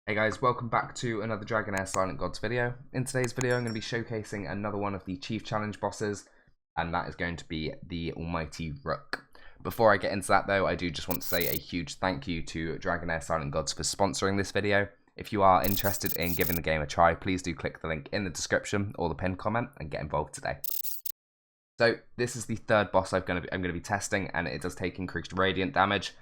Hey guys, welcome back to another Dragonheir Silent Gods video. In today's video I'm going to be showcasing another one of the Chief Challenge bosses, and that is going to be the Almighty Rook. Before I get into that though, I do just want to say a huge thank you to Dragonheir Silent Gods for sponsoring this video. If you are interested in giving the game a try, please do click the link in the description or the pinned comment and get involved today. So this is the third boss I'm going to be testing, and it does take increased radiant damage.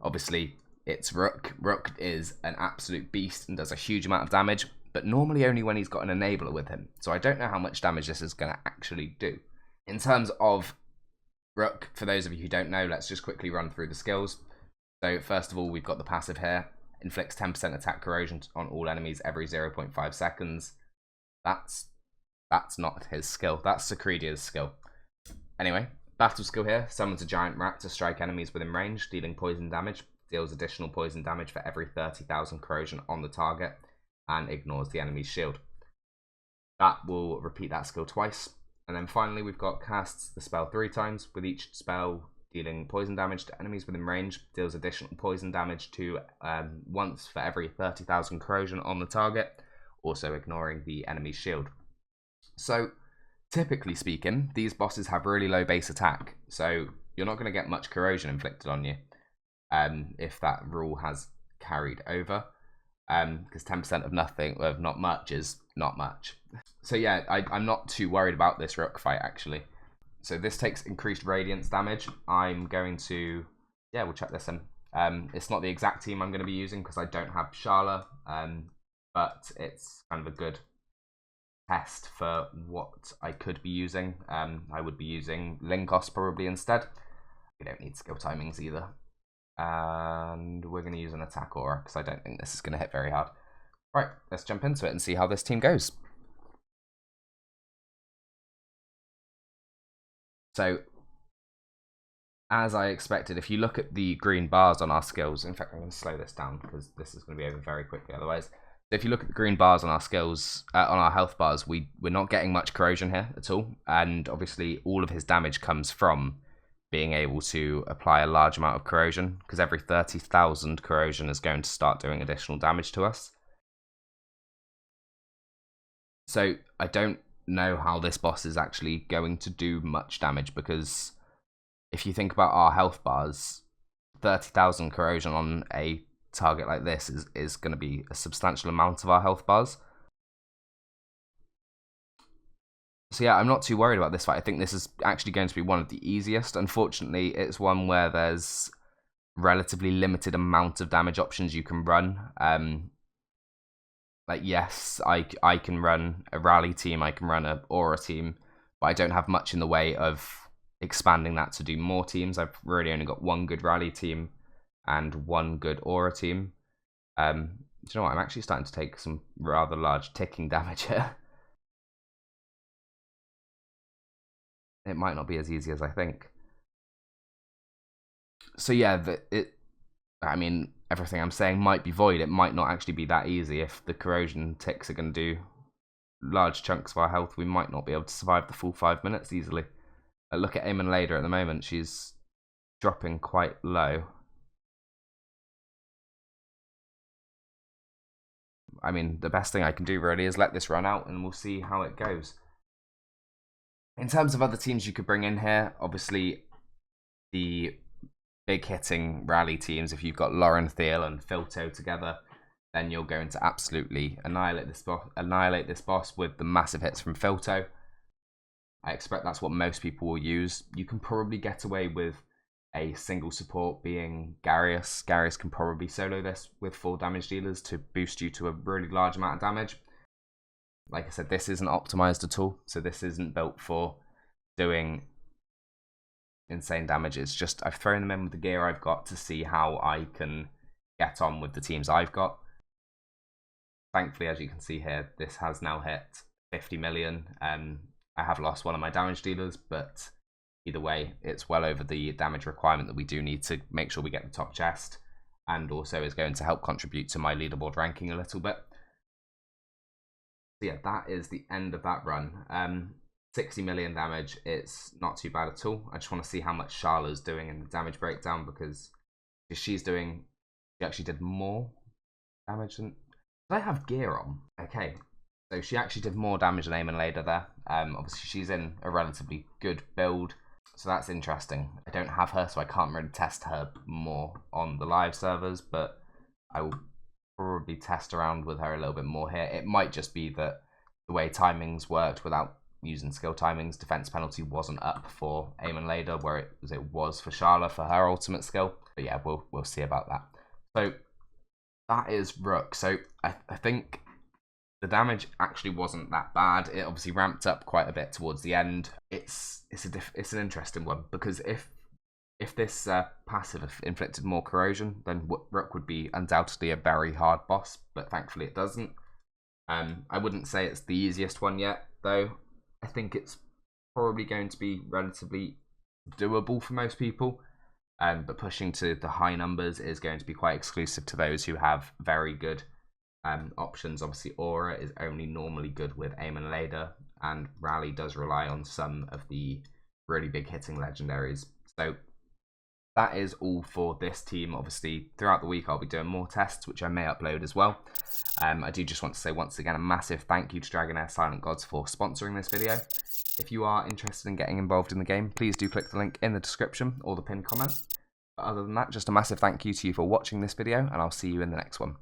Obviously, it's Rook. Rook is an absolute beast and does a huge amount of damage, but normally only when he's got an enabler with him. So I don't know how much damage this is going to actually do. In terms of Rook, for those of you who don't know, let's just quickly run through the skills. So first of all, we've got the passive here. Inflicts 10% attack corrosion on all enemies every 0.5 seconds. That's not his skill. That's Secredia's skill. Anyway, battle skill here. Summons a giant rat to strike enemies within range, dealing poison damage. Deals additional poison damage for every 30,000 corrosion on the target, and ignores the enemy's shield. That will repeat that skill twice. And then finally we've got casts the spell 3 times, with each spell dealing poison damage to enemies within range. Deals additional poison damage to once for every 30,000 corrosion on the target, also ignoring the enemy's shield. So typically speaking, these bosses have really low base attack, so you're not going to get much corrosion inflicted on you. If that rule has carried over, because 10% of nothing, of not much, is not much. So yeah, I'm not too worried about this Rook fight actually. So this takes increased radiance damage. I'm going to, yeah, we'll check this in. It's not the exact team I'm going to be using because I don't have Shala, but it's kind of a good test for what I could be using. I would be using Linkos probably instead. We don't need skill timings either. And we're going to use an attack aura because I don't think this is going to hit very hard. Right, let's jump into it and see how this team goes. So, as I expected, if you look at the green bars on our skills, in fact I'm going to slow this down because this is going to be over very quickly otherwise. So if you look at the green bars on our skills, on our health bars, we're not getting much corrosion here at all, and obviously all of his damage comes from being able to apply a large amount of corrosion, because every 30,000 corrosion is going to start doing additional damage to us. So I don't know how this boss is actually going to do much damage, because if you think about our health bars, 30,000 corrosion on a target like this is going to be a substantial amount of our health bars. So yeah, I'm not too worried about this fight. I think this is actually going to be one of the easiest. Unfortunately, it's one where there's relatively limited amount of damage options you can run. Like, yes, I can run a rally team, I can run an aura team, but I don't have much in the way of expanding that to do more teams. I've really only got one good rally team and one good aura team. Do you know what? I'm actually starting to take some rather large ticking damage here. It might not be as easy as I think. So yeah, I mean, everything I'm saying might be void. It might not actually be that easy. If the corrosion ticks are going to do large chunks of our health, we might not be able to survive the full 5 minutes easily. Look at Aemon Lader at the moment. She's dropping quite low. I mean, the best thing I can do really is let this run out and we'll see how it goes. In terms of other teams you could bring in here, obviously the big hitting rally teams, if you've got Lauren Thiel and Filto together, then you're going to absolutely annihilate this boss with the massive hits from Filto. I expect that's what most people will use. You can probably get away with a single support being Garius. Garius can probably solo this with full damage dealers to boost you to a really large amount of damage. Like I said, this isn't optimized at all, so this isn't built for doing insane damage. It's just I've thrown them in with the gear I've got to see how I can get on with the teams I've got. Thankfully, as you can see here, this has now hit 50 million. I have lost one of my damage dealers, but either way, it's well over the damage requirement that we do need to make sure we get the top chest, and also is going to help contribute to my leaderboard ranking a little bit. So yeah, that is the end of that run. 60 million damage, it's not too bad at all. I just want to see how much Shala's doing in the damage breakdown, because she's doing, she actually did more damage than, Did I have gear on? Okay. So she actually did more damage than Aemon Lader there. Obviously she's in a relatively good build, so that's interesting. I don't have her, so I can't really test her more on the live servers, but I will probably test around with her a little bit more here. It might just be that the way timings worked without using skill timings, defense penalty wasn't up for Aemon Lader, where it was for Sharla for her ultimate skill. But yeah, we'll see about that. So that is Rook. So I think the damage actually wasn't that bad. It obviously ramped up quite a bit towards the end. It's an interesting one, because if this passive inflicted more corrosion, then Rook would be undoubtedly a very hard boss, but thankfully it doesn't. I wouldn't say it's the easiest one yet, though. I think it's probably going to be relatively doable for most people. But pushing to the high numbers is going to be quite exclusive to those who have very good options. Obviously, Aura is only normally good with Aemon Lader, and Rally does rely on some of the really big hitting legendaries. So that is all for this team. Obviously, throughout the week, I'll be doing more tests, which I may upload as well. I do just want to say once again a massive thank you to Dragonheir Silent Gods for sponsoring this video. If you are interested in getting involved in the game, please do click the link in the description or the pinned comment. But other than that, just a massive thank you to you for watching this video, and I'll see you in the next one.